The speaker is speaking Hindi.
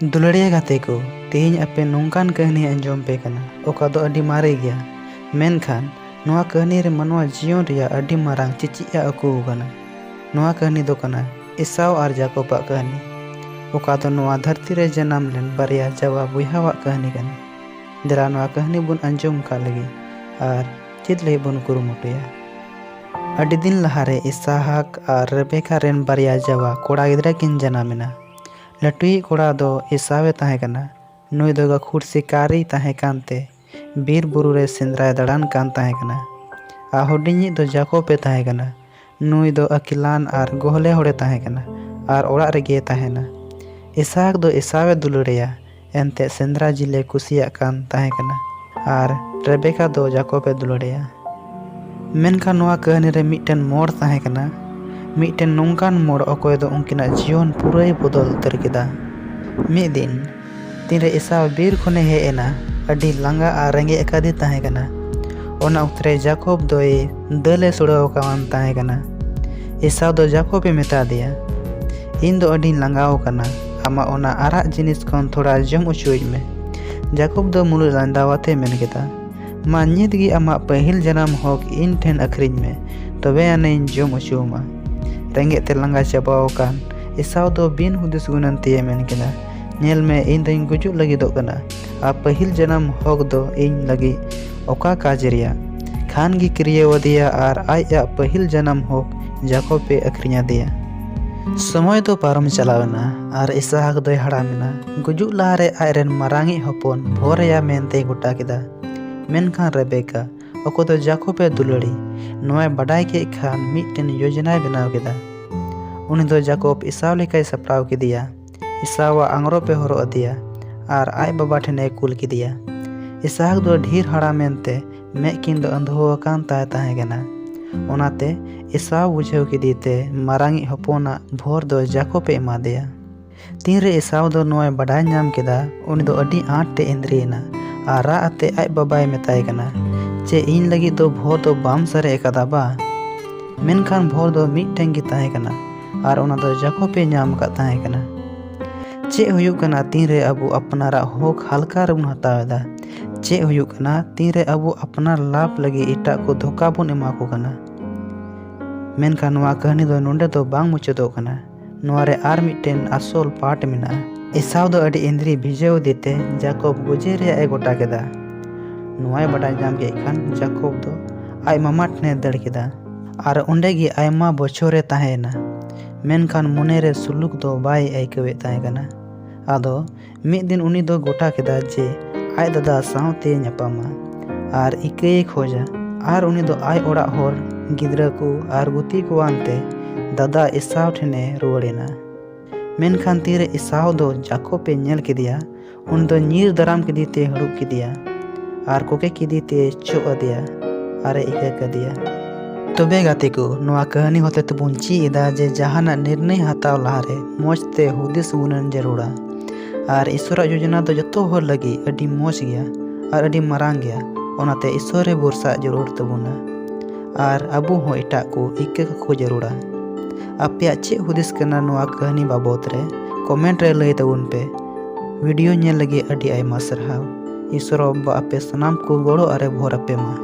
दुलड़िया गाते को तेज आपे नौकान कहनी अंजम पे कना ओका दो अड्डी मारे गया मेनखान नोआ कहनी रे मनवा जीवन रिया अड्डी मारांग चिचिया अकु कना। नोआ कहनी दो कना ईसाव और जाकोबा कहनी ओका दो नोआ धरती रे जन्म लेन बारिया जवा बुहावा कहनी कना। जरा नोआ कहनी बुन अंजम का लगी और चित ले बुन कुरुमुटुया। अड्डी दिन लहारे इसहाक और रेबेका रेन बारिया जवा कोड़ा गिदरा किन जनामिना। लटुई कोड़ा दो ईसावे ताहे कना नुई दो गाखुर शिकारी ताहे कानते बीर बुरु रे सेंद्राय दड़ान कान ताहे कना। आ हुडिनी दो जाकोबे ताहे कना नुई दो अकिलान और गोहले होड़े ताहे कना और ओड़ा रेगे ताहेना। इसहाक दो ईसावे दुलड़ेया एनते सेंद्रा जिले कुसिया कान ताहे कना और रेबेका दो जाकोबे दुलड़ेया। मेनका नोआ कहनी रे मिटन मोड़ ताहे कना मिटन नौकान मोड़ अकोय दो उनकिना जीवन पूरे बदल उतर केदा। मिद दिन तीन ईसाव बीर खुने हे एना अड्डी लांगा आ रेंगे एकादी ताहे कना। ओना उतरे जाकोब दोए दले सुड़ाव कावन ताहे कना। ईसाव दो जाकोबे मेता दिया इन दो अड्डी लांगाव कना आमा ओना आरा जिनिस कौन थोड़ा जम उचुज में। जाकोब दो मुलु लांदावाते मेन केदा मा नित गी आमा पहिल जन्म होक इन ठेन अखरिज में तबे आने जम उचुमा। रेंगे ते लंगा चाबाव कान ईसाव दो बिन हुदिस गुनन तिये मेन केदा नेल में इन दो गुजुक लगी दो कना आ पहिल जन्म होक दो इन लगी ओका काजरिया खान गी क्रिय वदिया और आया पहिल जन्म होक जाकोबे अखरिया दिया। समय दो पारम चलावना और इसहाक दो हड़ामिना गुजुक लहारे आयरन मारांगी हपन भोरया मेनते गोटा केदा। मेनखान रेबेका ओको दो जाकोबे दुलड़ी नोए बडाय के खान मिटन योजना बनाव केदा। उनी दो जाकोब ईसाव लेकाय सपराव केदिया। ईसाव आंग्रो पे हरो अदिया और आय बाबा ठेने कुल केदिया। इसहाक दो ढीर हड़ा मेनते मेकिन दो अंधो कान ताहे कना। ओनाते ईसाव बुझेव केदीते मारांगी हपना भोर दो जाकोबे एमा दिया। तीन रे ईसाव दो नोए बडाय नाम केदा उनी दो अड्डी आट ते इंद्रियना और रा आते आय बाबाय मेताय कना चे इन लगी दो भोर दो बाम सरे एकदा बा। मेनखान भोर दो मिटटें गी ताहे कना और ओना दो जाकोबे नाम का ताहे कना। चे हुयुक कना तीन रे अबु अपनारा होक हल्का रुन हतावेदा चे हुयुक कना तीन रे अबु अपनार लाभ लगी इटा को धोखा बुन एमा को कना। मेनखान नोआ कहनी दो नोंडे दो बांग मुचादो कना नोआ रे आर मिटटेन आसल पार्ट मेना। ईसाव दो अडी इंद्री भिजेव देते जाकोब गुजे रे ए गोटा केदा। नोआय बडाय नाम के खान जाकोब दो आय मामा ठने दड़ केदा और ओंडे गी आयमा बछोरे ताहेना। मेनखान मोने रे सुलुक दो बाय आइकवे ताहे कना। आदो मिद दिन उनी दो गोटा केदा जे आय दादा सावते न्यापामा और इकये खोजा और उनी दो आय ओड़ा होर गिद्रा को और गुती को आनते दादा ईसाव ठेने रुवाड़ेना। मेनखान तीरे ईसाव दो जाकोबे नेल केदिया उन दो नीर दराम केदीते हड़ुक केदिया और कोके केदीते चो अदिया और इके कदिया। तबे गाते को नोआ कहनी होते तो बुन चीदा जे जहाना निर्णय हताव लहारे मोजते हुदिस गुनन जरूरा और ईश्वर योजना दो जतो होर लगी अड्डी मोज गया और अड्डी मारांग गया। ओनाते ईश्वर भरोसा जरूर तबुना और अबु हो इटा को इके को जरूरा। आपे चे हुदिस कना नोआ कहनी बाबत रे कमेंट रे लई तबुन पे। वीडियो नेल लगी अड्डी आयमा सरहाव। ईश्वर बाबा आपे सनाम को गड़ो अरे भोर आपे मा।